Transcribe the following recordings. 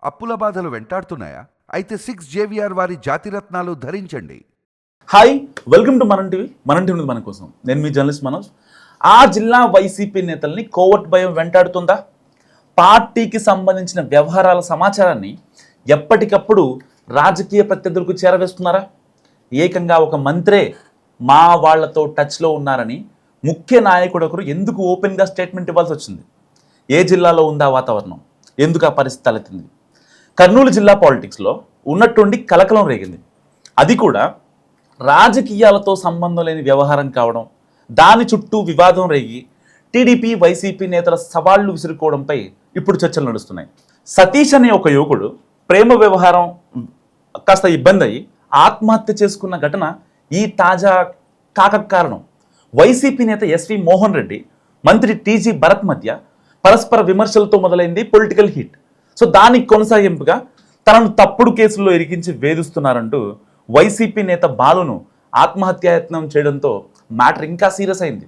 అప్పుల బాధలు వెంటాడుతున్నాయా? అయితే 6 JVR వారి జాతిరత్నాలు ధరించండి. హాయ్, వెల్కమ్ టు మనం టీవీ. మనం టీవీ మన కోసం. నేను మీ జర్నలిస్ట్ మనోజ్. ఆ జిల్లా వైసీపీ నేతల్ని కోవట్ భయం వెంటాడుతుందా? పార్టీకి సంబంధించిన వ్యవహారాల సమాచారాన్ని ఎప్పటికప్పుడు రాజకీయ ప్రత్యర్థులకు చేరవేస్తున్నారా? ఏకంగా ఒక మంత్రే మా వాళ్లతో టచ్లో ఉన్నారని ముఖ్య నాయకుడు ఒకరు ఎందుకు ఓపెన్గా స్టేట్మెంట్ ఇవ్వాల్సి వచ్చింది? ఏ జిల్లాలో ఉందా వాతావరణం? ఎందుకు ఆ పరిస్థితి తలెత్తింది? కర్నూలు జిల్లా పాలిటిక్స్లో ఉన్నట్టుండి కలకలం రేగింది. అది కూడా రాజకీయాలతో సంబంధం లేని వ్యవహారం కావడం, దాని చుట్టూ వివాదం రేగి టీడీపీ వైసీపీ నేతల సవాళ్లు విసురుకోవడంపై ఇప్పుడు చర్చలు నడుస్తున్నాయి. సతీష్ అనే ఒక యువకుడు ప్రేమ వ్యవహారం కాస్త ఇబ్బంది అయ్యి ఆత్మహత్య చేసుకున్న ఘటన ఈ తాజా కాకకు కారణం. వైసీపీ నేత ఎస్వి మోహన్ రెడ్డి, మంత్రి టీజీ భరత్ మధ్య పరస్పర విమర్శలతో మొదలైంది పొలిటికల్ హీట్. సో దానికి కొనసాగింపుగా తనను తప్పుడు కేసుల్లో ఇరికించి వేధిస్తున్నారంటూ వైసీపీ నేత బాలును ఆత్మహత్యాయత్నం చేయడంతో మ్యాటర్ ఇంకా సీరియస్ అయింది.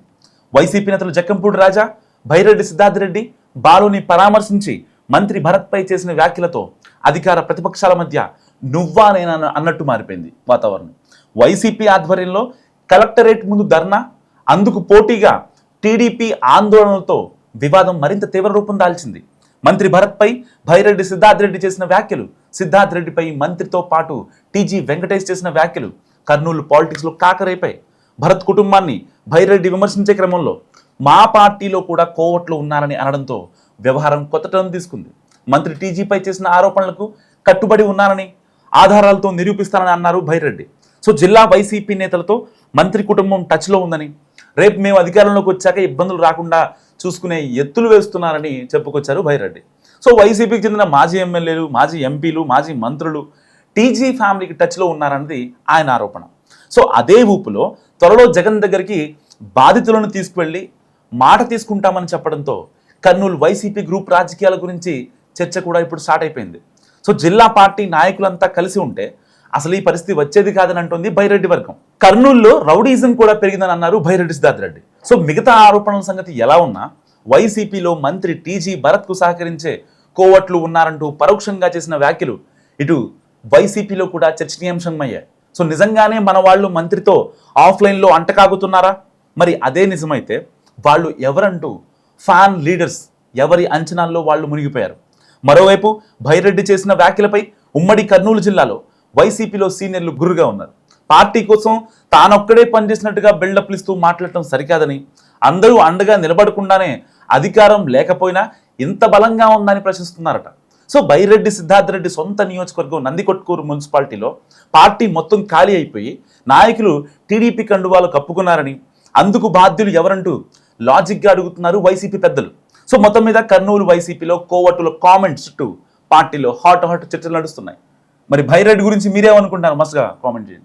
వైసీపీ నేతలు జక్కంపూడి రాజా, భైరెడ్డి సిద్ధార్థ రెడ్డి బాలుని పరామర్శించి మంత్రి భరత్పై చేసిన వ్యాఖ్యలతో అధికార ప్రతిపక్షాల మధ్య నువ్వా నేనా అన్నట్టు మారిపోయింది వాతావరణం. వైసీపీ ఆధ్వర్యంలో కలెక్టరేట్ ముందు ధర్నా, అందుకు పోటీగా టీడీపీ ఆందోళనలతో వివాదం మరింత తీవ్ర రూపం దాల్చింది. మంత్రి భరత్పై భైరెడ్డి సిద్ధార్థ రెడ్డి చేసిన వ్యాఖ్యలు, సిద్ధార్థ రెడ్డిపై మంత్రితో పాటు టీజీ వెంకటేష్ చేసిన వ్యాఖ్యలు కర్నూలు పాలిటిక్స్లో కాకరైపాయి. భరత్ కుటుంబాన్ని భైరెడ్డి విమర్శించే క్రమంలో మా పార్టీలో కూడా కోవట్లు ఉన్నారని అనడంతో వ్యవహారం కొత్త టర్న్ తీసుకుంది. మంత్రి టీజీపై చేసిన ఆరోపణలకు కట్టుబడి ఉన్నారని ఆధారాలతో నిరూపిస్తానని అన్నారు భైరెడ్డి. సో జిల్లా వైసీపీ నేతలతో మంత్రి కుటుంబం టచ్లో ఉందని, రేపు మేము అధికారంలోకి వచ్చాక ఇబ్బందులు రాకుండా చూసుకునే ఎత్తులు వేస్తున్నారని చెప్పుకొచ్చారు భైరెడ్డి. సో వైసీపీకి చెందిన మాజీ ఎమ్మెల్యేలు, మాజీ ఎంపీలు, మాజీ మంత్రులు టీజీ ఫ్యామిలీకి టచ్లో ఉన్నారన్నది ఆయన ఆరోపణ. సో అదే ఊపులో త్వరలో జగన్ దగ్గరికి బాధితులను తీసుకువెళ్ళి మాట తీసుకుంటామని చెప్పడంతో కర్నూలు వైసీపీ గ్రూప్ రాజకీయాల గురించి చర్చ కూడా ఇప్పుడు స్టార్ట్ అయిపోయింది. సో జిల్లా పార్టీ నాయకులంతా కలిసి ఉంటే అసలు ఈ పరిస్థితి వచ్చేది కాదని అంటుంది భైరెడ్డి వర్గం. కర్నూలులో రౌడీజం కూడా పెరిగిందని అన్నారు భైరెడ్డి సిద్ధార్థ రెడ్డి. సో మిగతా ఆరోపణల సంగతి ఎలా ఉన్నా వైసీపీలో మంత్రి టీజీ భరత్కు సహకరించే కోవట్లు ఉన్నారంటూ పరోక్షంగా చేసిన వ్యాఖ్యలు ఇటు వైసీపీలో కూడా చర్చనీయాంశమయ్యాయి. సో నిజంగానే మన వాళ్ళు మంత్రితో ఆఫ్లైన్లో అంటకాగుతున్నారా? మరి అదే నిజమైతే వాళ్ళు ఎవరంటూ ఫ్యాన్ లీడర్స్ ఎవరి అంచనాల్లో వాళ్ళు మునిగిపోయారు. మరోవైపు భైరెడ్డి చేసిన వ్యాఖ్యలపై ఉమ్మడి కర్నూలు జిల్లాలో వైసీపీలో సీనియర్లు గుర్రుగా ఉన్నారు. పార్టీ కోసం తానొక్కడే పనిచేసినట్టుగా బిల్డప్లు ఇస్తూ మాట్లాడటం సరికాదని, అందరూ అండగా నిలబడకుండానే అధికారం లేకపోయినా ఇంత బలంగా ఉందని ప్రశ్నిస్తున్నారట. సో భైరెడ్డి సిద్ధార్థ రెడ్డి సొంత నియోజకవర్గం నందికొట్కూరు మున్సిపాలిటీలో పార్టీ మొత్తం ఖాళీ అయిపోయి నాయకులు టీడీపీ కండువాలు కప్పుకున్నారని, అందుకు బాధ్యులు ఎవరంటూ లాజిక్గా అడుగుతున్నారు వైసీపీ పెద్దలు. సో మొత్తం మీద కర్నూలు వైసీపీలో కోవట్టుల కామెంట్స్ చుట్టూ పార్టీలో హాట్ చర్చలు నడుస్తున్నాయి. మరి భైరెడ్డి గురించి మీరేమనుకుంటున్నారు? మస్తుగా కామెంట్ చేయండి.